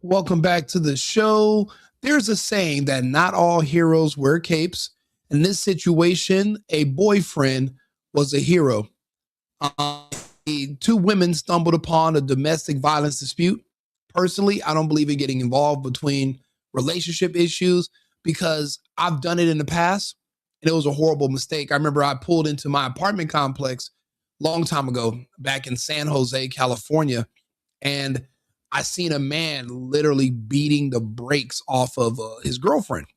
Welcome back to the show. There's a saying that not all heroes wear capes. In this situation, a boyfriend was a hero. Um, Two women stumbled upon a domestic violence dispute. Personally, I don't believe in getting involved between relationship issues because I've done it in the past and it was a horrible mistake. I remember I pulled into my apartment complex a long time ago back in San Jose, California, and I seen a man literally beating the brakes off of his girlfriend.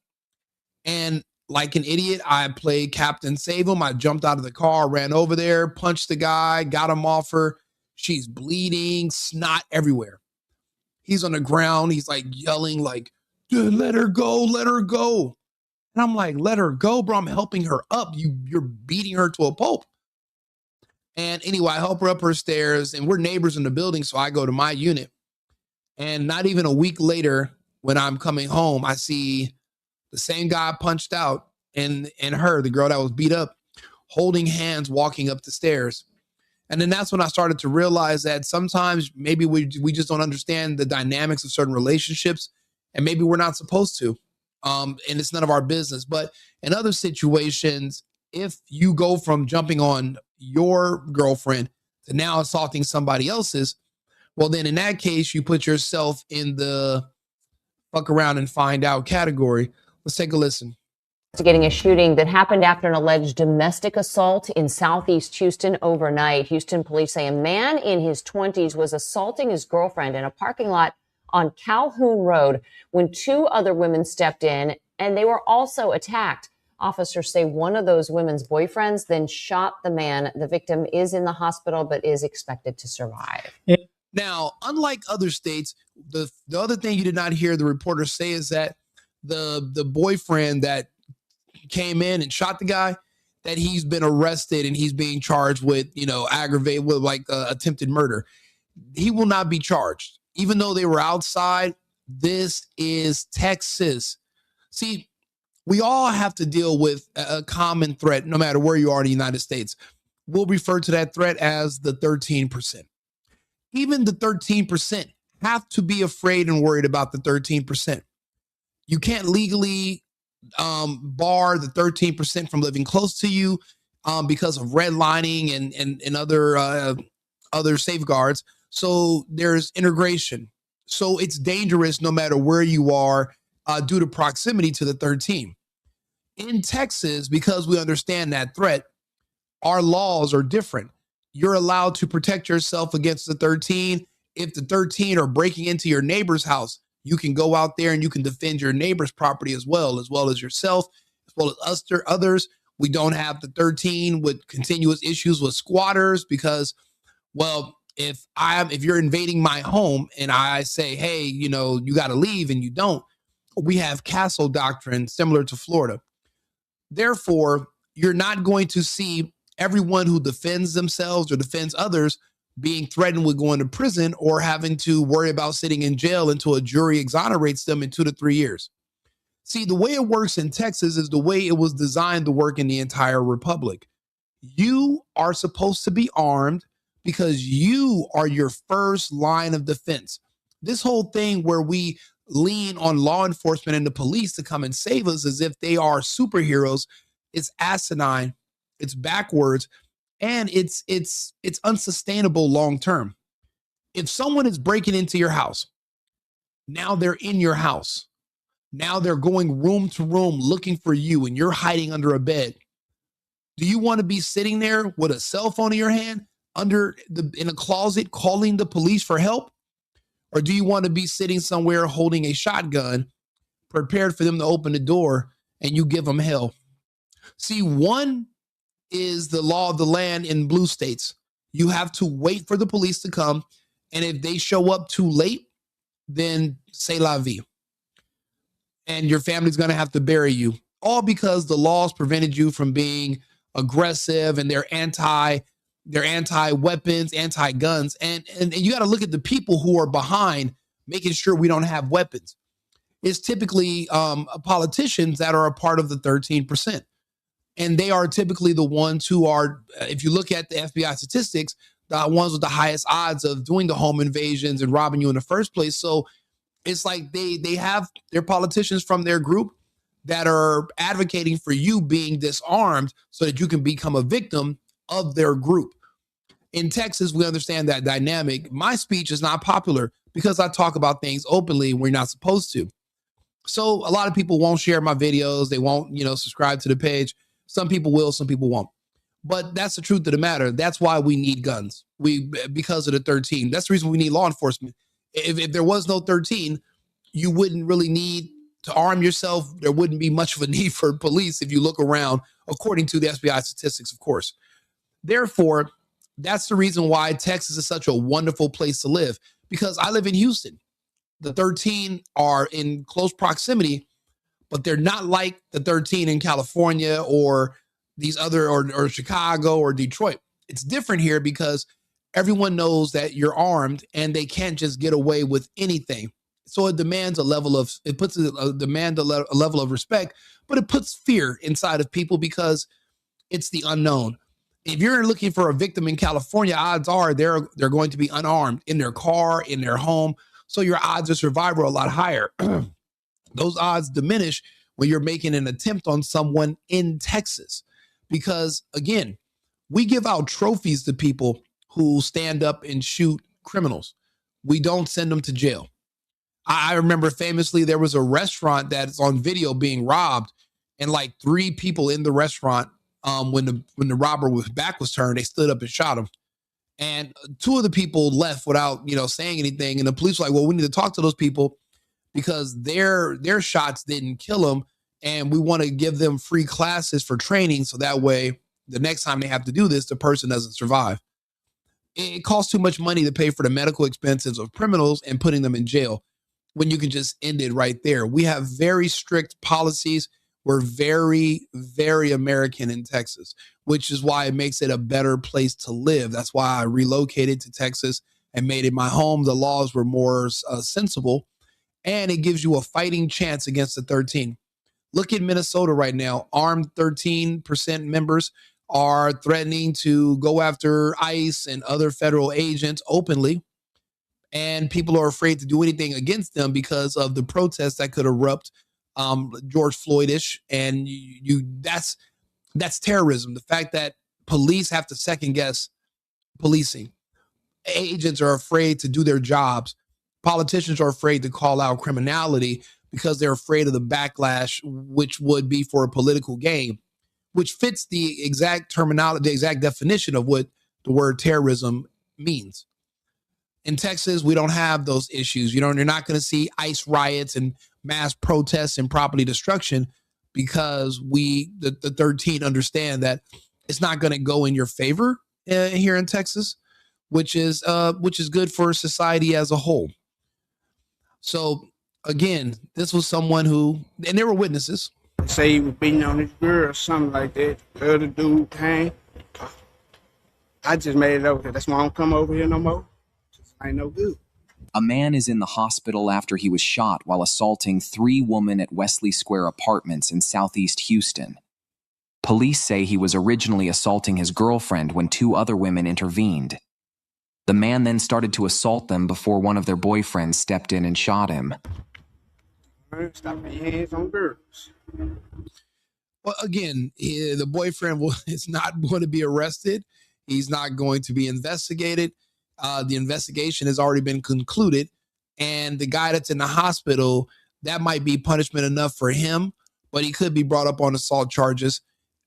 And like an idiot, I played Captain Save him. I jumped out of the car, ran over there, punched the guy, got him off her. She's bleeding, snot everywhere. He's on the ground. He's like yelling, like, "Dude, let her go, let her go." And I'm like, "Let her go, bro. I'm helping her up. You're beating her to a pulp." And anyway, I help her up her stairs, and we're neighbors in the building. So I go to my unit. And not even a week later, when I'm coming home, I see the same guy punched out and her, the girl that was beat up, holding hands walking up the stairs. And then that's when I started to realize that sometimes maybe we just don't understand the dynamics of certain relationships, and maybe we're not supposed to. And it's none of our business. But in other situations, if you go from jumping on your girlfriend to now assaulting somebody else's, well, then in that case, you put yourself in the fuck around and find out category. Let's take a listen. Investigating a shooting that happened after an alleged domestic assault in southeast Houston overnight. Houston police say a man in his 20s was assaulting his girlfriend in a parking lot on Calhoun Road when two other women stepped in and they were also attacked. Officers say one of those women's boyfriends then shot the man. The victim is in the hospital but is expected to survive. Now, unlike other states, the other thing you did not hear the reporter say is that the boyfriend that came in and shot the guy, that he's been arrested and he's being charged with, aggravated with like attempted murder. He will not be charged, even though they were outside. This is Texas. See, we all have to deal with a common threat, no matter where you are in the United States. We'll refer to that threat as the 13%. Even the 13% have to be afraid and worried about the 13%. You can't legally bar the 13% from living close to you because of redlining and other safeguards. So there's integration. So it's dangerous no matter where you are due to proximity to the 13. In Texas, because we understand that threat, our laws are different. You're allowed to protect yourself against the 13. If the 13 are breaking into your neighbor's house, you can go out there and you can defend your neighbor's property as well as yourself, as well as us or others. We don't have the 13 with continuous issues with squatters because, well, if you're invading my home and I say, hey, you got to leave and you don't, we have castle doctrine similar to Florida. Therefore, you're not going to see everyone who defends themselves or defends others being threatened with going to prison or having to worry about sitting in jail until a jury exonerates them in 2 to 3 years. See, the way it works in Texas is the way it was designed to work in the entire republic. You are supposed to be armed because you are your first line of defense. This whole thing where we lean on law enforcement and the police to come and save us as if they are superheroes is asinine. It's backwards, and it's unsustainable long term. If someone is breaking into your house, now they're in your house. Now they're going room to room looking for you, and you're hiding under a bed. Do you want to be sitting there with a cell phone in your hand in a closet calling the police for help? Or do you want to be sitting somewhere holding a shotgun, prepared for them to open the door and you give them hell? See, one is the law of the land in blue states. You have to wait for the police to come. And if they show up too late, then c'est la vie. And your family's going to have to bury you. All because the laws prevented you from being aggressive and they're anti-weapons, anti-guns. And you got to look at the people who are behind making sure we don't have weapons. It's typically politicians that are a part of the 13%. And they are typically the ones who are, if you look at the FBI statistics, the ones with the highest odds of doing the home invasions and robbing you in the first place. So It's like they have their politicians from their group that are advocating for you being disarmed so that you can become a victim of their group. In Texas, we understand that dynamic. My speech is not popular because I talk about things openly we're not supposed to. So a lot of people won't share my videos. They won't, subscribe to the page. Some people will, some people won't. But that's the truth of the matter. That's why we need guns. Because of the 13. That's the reason we need law enforcement. If there was no 13, you wouldn't really need to arm yourself. There wouldn't be much of a need for police if you look around, according to the FBI statistics, of course. Therefore, that's the reason why Texas is such a wonderful place to live, because I live in Houston. The 13 are in close proximity, but they're not like the 13 in California or these other or Chicago or Detroit. It's different here because everyone knows that you're armed and they can't just get away with anything. So it demands a level of a level of respect, but it puts fear inside of people because it's the unknown. If you're looking for a victim in California, odds are they're going to be unarmed in their car, in their home. So your odds of survival are a lot higher. Those odds diminish when you're making an attempt on someone in Texas. Because again, we give out trophies to people who stand up and shoot criminals. We don't send them to jail. I remember famously there was a restaurant that's on video being robbed, and like 3 people in the restaurant, when the robber was back was turned, they stood up and shot him. And 2 of the people left without, saying anything. And the police were like, well, we need to talk to those people because their shots didn't kill them. And we want to give them free classes for training. So that way, the next time they have to do this, the person doesn't survive. It costs too much money to pay for the medical expenses of criminals and putting them in jail when you can just end it right there. We have very strict policies. We're very, very American in Texas, which is why it makes it a better place to live. That's why I relocated to Texas and made it my home. The laws were more sensible, and it gives you a fighting chance against the 13. Look at Minnesota right now. Armed 13% members are threatening to go after ICE and other federal agents openly. And people are afraid to do anything against them because of the protests that could erupt, George Floyd-ish. And that's terrorism. The fact that police have to second guess policing. Agents are afraid to do their jobs. Politicians are afraid to call out criminality because they're afraid of the backlash, which would be for a political gain, which fits the exact terminology, the exact definition of what the word terrorism means. In Texas, we don't have those issues. You're not going to see ICE riots and mass protests and property destruction because the 13 understand that it's not going to go in your favor here in Texas, which is good for society as a whole. So again, this was someone who, and there were witnesses. Say he was beating on his girl or something like that. The other dude came. I just made it over here. That's why I don't come over here no more. I ain't no good. A man is in the hospital after he was shot while assaulting 3 women at Wesley Square Apartments in southeast Houston. Police say he was originally assaulting his girlfriend when 2 other women intervened. The man then started to assault them before one of their boyfriends stepped in and shot him. Stop your hands on girls. Well, again, the boyfriend is not going to be arrested. He's not going to be investigated. The investigation has already been concluded. And the guy that's in the hospital, that might be punishment enough for him, but he could be brought up on assault charges.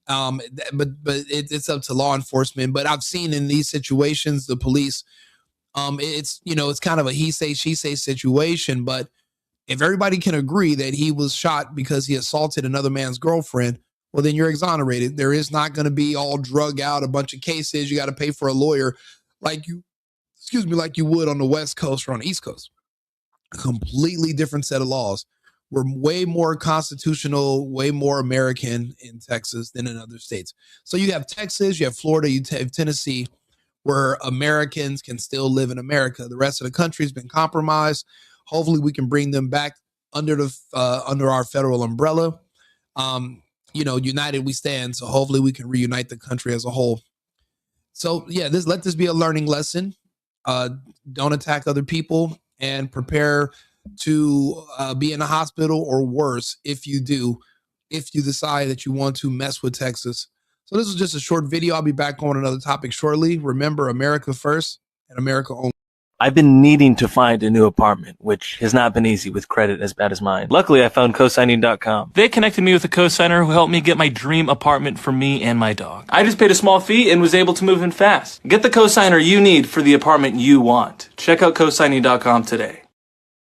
But it's up to law enforcement. But I've seen in these situations, the police, it's kind of a he say, she say situation. But if everybody can agree that he was shot because he assaulted another man's girlfriend, well, then you're exonerated. There is not going to be all drug out, a bunch of cases. You got to pay for a lawyer like you would on the West Coast or on the East Coast. A completely different set of laws. We're way more constitutional, way more American in Texas than in other states. So you have Texas, you have Florida, you have Tennessee, where Americans can still live in America. The rest of the country has been compromised. Hopefully we can bring them back under our federal umbrella. United we stand. So hopefully we can reunite the country as a whole. So yeah, let this be a learning lesson. Don't attack other people and prepare to be in a hospital, or worse if you do, if you decide that you want to mess with Texas. So this was just a short video. I'll be back on another topic shortly. Remember, America first and America only. I've been needing to find a new apartment, which has not been easy with credit as bad as mine. Luckily, I found cosigning.com. They connected me with a cosigner who helped me get my dream apartment for me and my dog. I just paid a small fee and was able to move in fast. Get the cosigner you need for the apartment you want. Check out cosigning.com today.